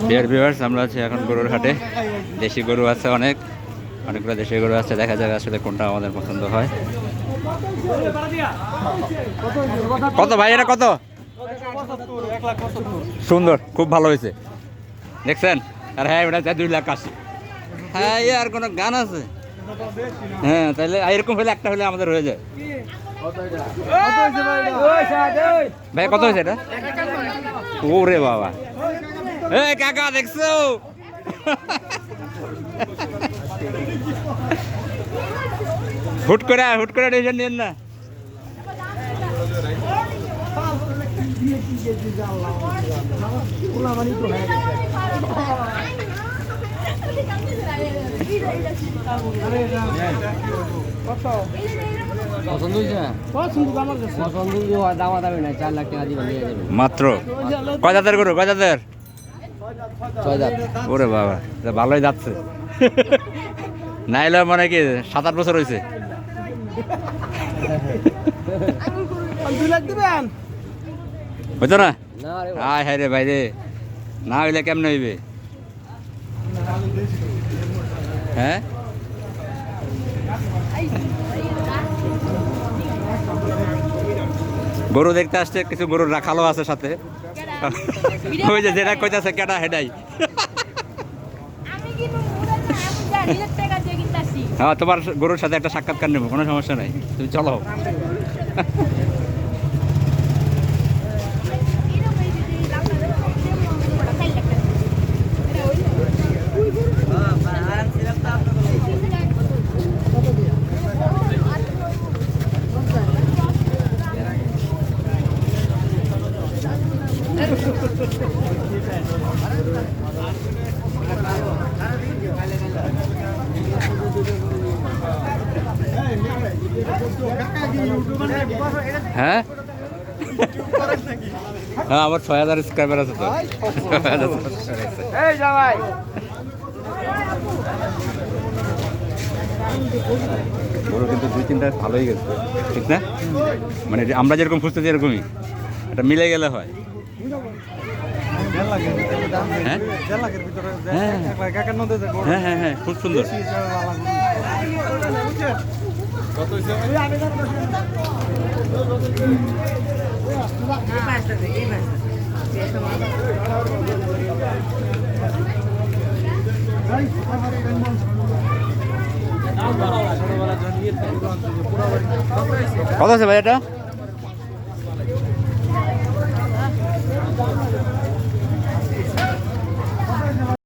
Dear viewers, আমরা আছি এখন গরুর হাটে। দেশি গরু আছে অনেকগুলো দেশি গরু আছে। দেখা যাক আসলে কোনটা আমাদের পছন্দ হয়। কত ভাই এটা কত? সুন্দর, খুব ভালো হয়েছে, দেখছেন? আর হ্যাঁ, ওটা 2,80,000। হ্যাঁ, আর কোনো গান আছে? হ্যাঁ, তাহলে এরকম হলে একটা হলে আমাদের হয়ে যায়। ভাই কত হয়েছে এটা? ওরে বাবা, এই কাকা দেখছো? হুট করে ডিসিশন নিন না। মাত্র কয় জাতের গরু? কয় জাতের? ওরে বাবা, ভালোই যাচ্ছে। নাইলে মানে কি 7-8 বছর হয়েছে। হইতো না? আয় হ্যাঁ রে ভাই রে, না হইলে কেমন হইবে? হ্যাঁ, গরু দেখতে আসছে, কিছু গরুর রাখালো আছে সাথে। ওই যে যেটা কইতাছে কেডা হেডাই। হ্যাঁ, তোমার গরুর সাথে একটা সাক্ষাৎকার নেবো, কোনো সমস্যা নাই, তুমি চলো। হ্যাঁ, হ্যাঁ, আমার 6,000 সাবস্ক্রাইবার আছে তো। গরু কিন্তু 2-3টা ভালোই গেছে, ঠিক না? মানে আমরা যেরকম খুঁজতেছি এরকমই, এটা মিলে গেলে হয়। হ্যাঁ হ্যাঁ হ্যাঁ হ্যাঁ, খুব সুন্দর। কত আছে ভাই এটা?